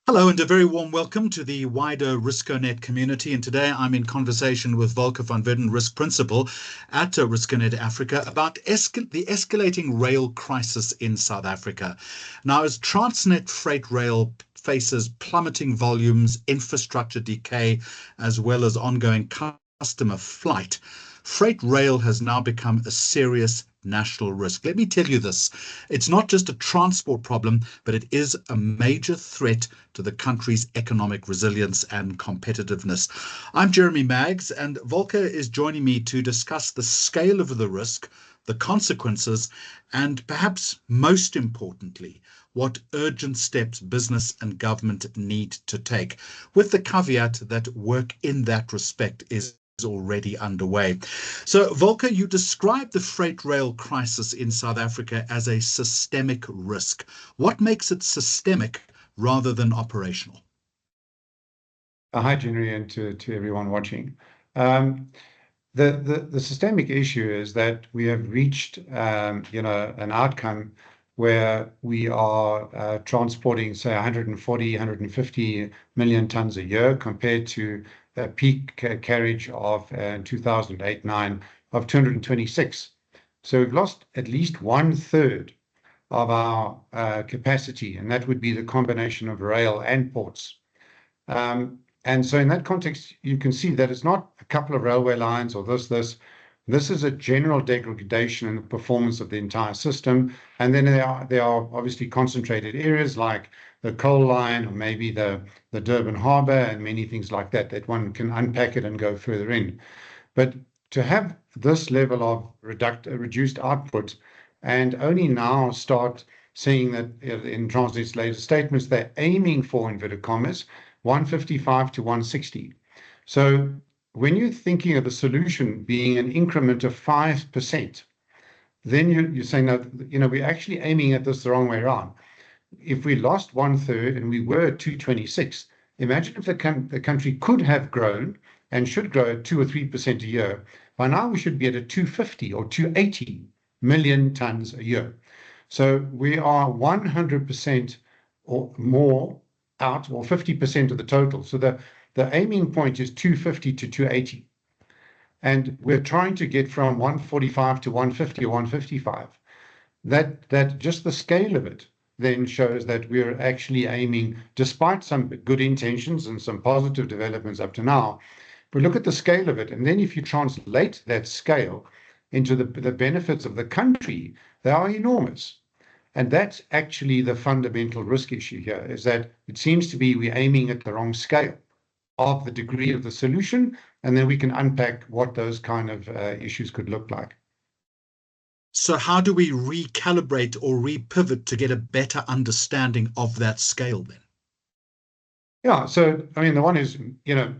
Hello, and a very warm welcome to the wider Risconet community. And today I'm in conversation with Volker van Wirdum, Risk Principal at Risconet Africa, about the escalating rail crisis in South Africa. Now, as Transnet Freight Rail faces plummeting volumes, infrastructure decay, as well as ongoing customer flight, freight rail has now become a serious national risk. Let me tell you this, it's not just a transport problem, but it is a major threat to the country's economic resilience and competitiveness. I'm Jeremy Maggs, and Volker is joining me to discuss the scale of the risk, the consequences, and perhaps most importantly, what urgent steps business and government need to take, with the caveat that work in that respect is already underway. So, Volker, you describe the freight rail crisis in South Africa as a systemic risk. What makes it systemic rather than operational? Hi, Jeremy, and to everyone watching. The systemic issue is that we have reached, an outcome where we are transporting, say, 140, 150 million tons a year compared to a peak carriage of 2008-9 of 226. So we've lost at least 1/3 of our capacity, and that would be the combination of rail and ports. And so in that context, you can see that it's not a couple of railway lines or this. This is a general degradation in the performance of the entire system. And then there are obviously concentrated areas like the coal line or maybe the Durban Harbour and many things like that one can unpack it and go further in. But to have this level of reduced output and only now start seeing that in Transnet's latest statements, they're aiming for, inverted commas, 155 to 160. So when you're thinking of a solution being an increment of 5%, then you're saying, no, we're actually aiming at this the wrong way around. If we lost 1/3 and we were at 226, imagine if the country could have grown and should grow at 2 or 3% a year. By now we should be at a 250 or 280 million tons a year. So we are 100% or more out, or 50% of the total. So the aiming point is 250 to 280. And we're trying to get from 145 to 150 or 155. That just the scale of it then shows that we're actually aiming, despite some good intentions and some positive developments up to now, but look at the scale of it. And then if you translate that scale into the benefits of the country, they are enormous. And that's actually the fundamental risk issue here, is that it seems to be we're aiming at the wrong scale of the degree of the solution, and then we can unpack what those kind of issues could look like. So how do we recalibrate or repivot to get a better understanding of that scale then? Yeah, so I mean, the one is,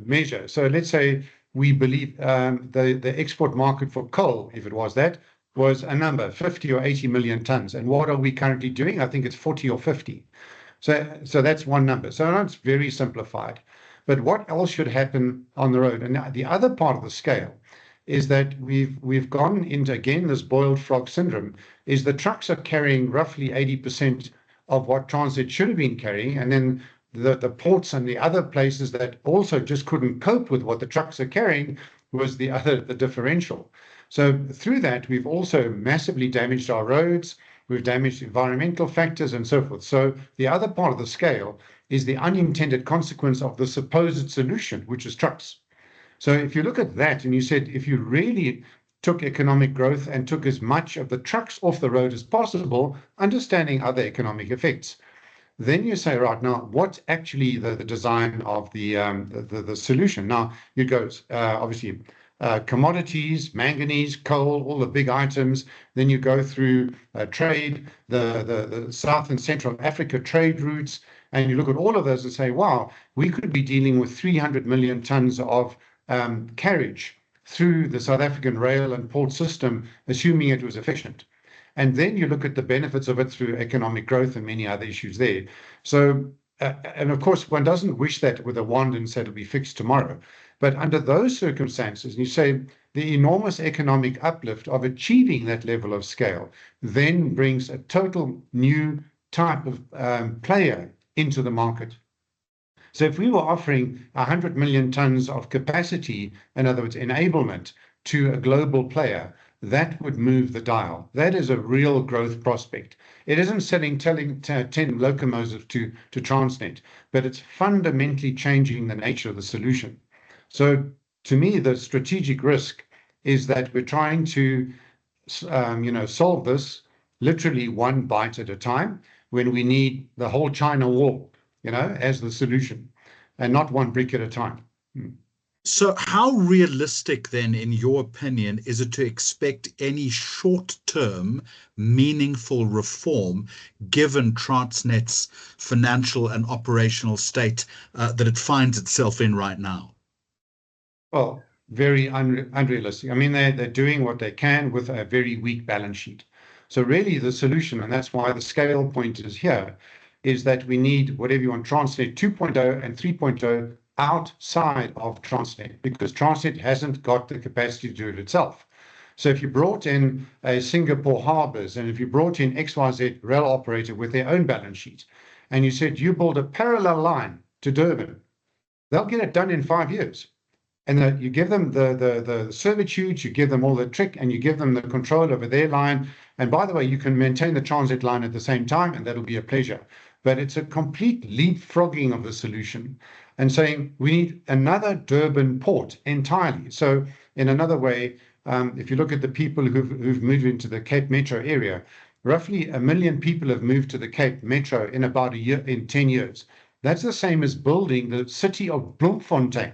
measure. So let's say we believe the export market for coal, if it was that, was a number, 50 or 80 million tons. And what are we currently doing? I think it's 40 or 50. So that's one number. So that's very simplified. But what else should happen on the road? And the other part of the scale is that we've gone into, again, this boiled frog syndrome, is the trucks are carrying roughly 80% of what Transnet should have been carrying. And then the ports and the other places that also just couldn't cope with what the trucks are carrying was the differential. So through that, we've also massively damaged our roads, we've damaged environmental factors and so forth. So the other part of the scale is the unintended consequence of the supposed solution, which is trucks. So if you look at that and you said, if you really took economic growth and took as much of the trucks off the road as possible, understanding other economic effects, then you say, right, now, what's actually the design of the solution? Now, it goes, obviously, commodities, manganese, coal, all the big items. Then you go through trade, the South and Central Africa trade routes, and you look at all of those and say, wow, we could be dealing with 300 million tons of carriage through the South African rail and port system, assuming it was efficient. And then you look at the benefits of it through economic growth and many other issues there. So, and of course, one doesn't wish that with a wand and say it'll be fixed tomorrow. But under those circumstances, and you say, the enormous economic uplift of achieving that level of scale then brings a total new type of player into the market. So if we were offering 100 million tons of capacity, in other words, enablement to a global player, that would move the dial. That is a real growth prospect. It isn't telling 10 locomotives to Transnet, but it's fundamentally changing the nature of the solution. So to me, the strategic risk is that we're trying to solve this literally one bite at a time when we need the whole China wall, as the solution, and not one brick at a time. So, how realistic then, in your opinion, is it to expect any short-term, meaningful reform given Transnet's financial and operational state that it finds itself in right now? Well, very unrealistic. I mean, they're doing what they can with a very weak balance sheet. So really the solution, and that's why the scale point is here, is that we need whatever you want, Transnet 2.0 and 3.0 outside of Transnet, because Transnet hasn't got the capacity to do it itself. So if you brought in a Singapore Harbors, and if you brought in XYZ rail operator with their own balance sheet, and you said you build a parallel line to Durban, they'll get it done in 5 years. And you give them the servitude, you give them all the trick, and you give them the control over their line. And by the way, you can maintain the transit line at the same time, and that'll be a pleasure. But it's a complete leapfrogging of the solution and saying we need another Durban port entirely. So in another way, if you look at the people who've moved into the Cape Metro area, roughly 1 million people have moved to the Cape Metro in about a year, in 10 years. That's the same as building the city of Bloemfontein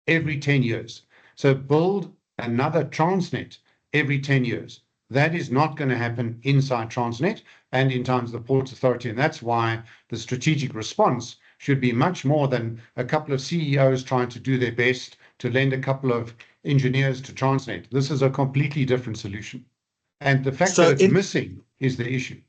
every 10 years. So build another Transnet every 10 years. That is not going to happen inside Transnet and in terms of the Ports Authority. And that's why the strategic response should be much more than a couple of CEOs trying to do their best to lend a couple of engineers to Transnet. This is a completely different solution. And the fact that it's missing is the issue.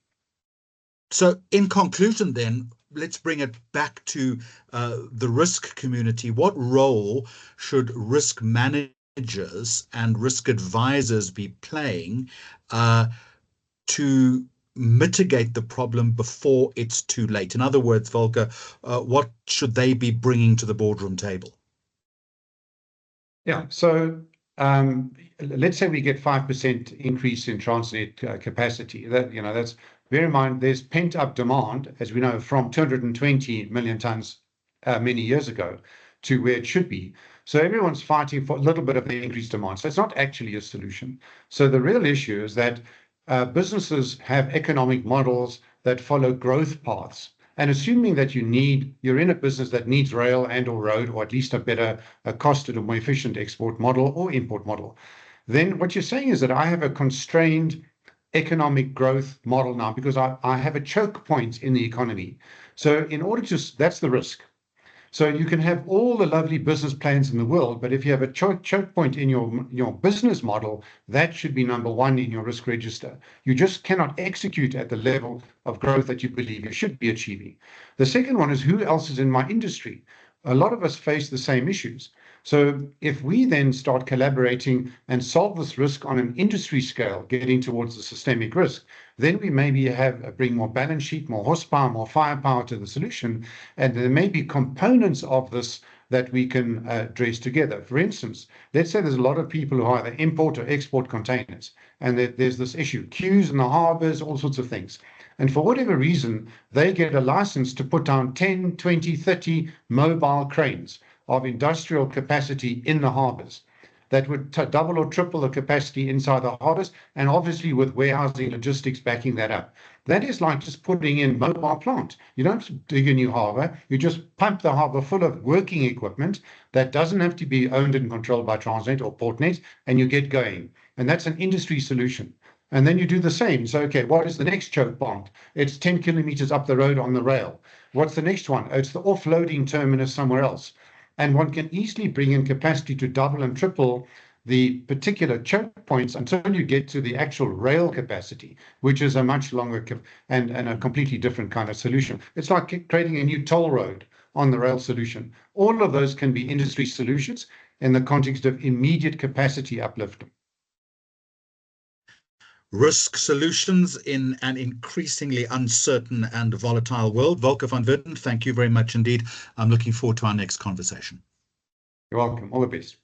So in conclusion then, let's bring it back to the risk community. What role should risk managers and risk advisors be playing to mitigate the problem before it's too late? In other words, Volker, what should they be bringing to the boardroom table? Yeah, so let's say we get 5% increase in Transnet capacity. That's, bear in mind, there's pent-up demand, as we know, from 220 million tons many years ago to where it should be. So everyone's fighting for a little bit of the increased demand. So it's not actually a solution. So the real issue is that businesses have economic models that follow growth paths. And assuming that you're in a business that needs rail and or road, or at least a better costed or more efficient export model or import model, then what you're saying is that I have a constrained economic growth model now because I have a choke point in the economy. So in order to, that's the risk. So you can have all the lovely business plans in the world, but if you have a choke point in your business model, that should be number one in your risk register. You just cannot execute at the level of growth that you believe you should be achieving. The second one is who else is in my industry? A lot of us face the same issues. So if we then start collaborating and solve this risk on an industry scale, getting towards the systemic risk, then we maybe bring more balance sheet, more horsepower, more firepower to the solution. And there may be components of this that we can address together. For instance, let's say there's a lot of people who either import or export containers, and there's this issue, queues in the harbors, all sorts of things. And for whatever reason, they get a license to put down 10, 20, 30 mobile cranes of industrial capacity in the harbors that would double or triple the capacity inside the harbors, and obviously with warehousing logistics backing that up. That is like just putting in mobile plant. You don't dig a new harbor, you just pump the harbor full of working equipment that doesn't have to be owned and controlled by Transnet or Portnet, and you get going. And that's an industry solution. And then you do the same. So, okay, what is the next choke point? It's 10 kilometers up the road on the rail. What's the next one? Oh, it's the offloading terminus somewhere else. And one can easily bring in capacity to double and triple the particular choke points until you get to the actual rail capacity, which is a much longer and a completely different kind of solution. It's like creating a new toll road on the rail solution. All of those can be industry solutions. in the context of immediate capacity uplifting. Risk solutions in an increasingly uncertain and volatile world. Volker van Wirdum, thank you very much indeed. I'm looking forward to our next conversation. You're welcome. All the best.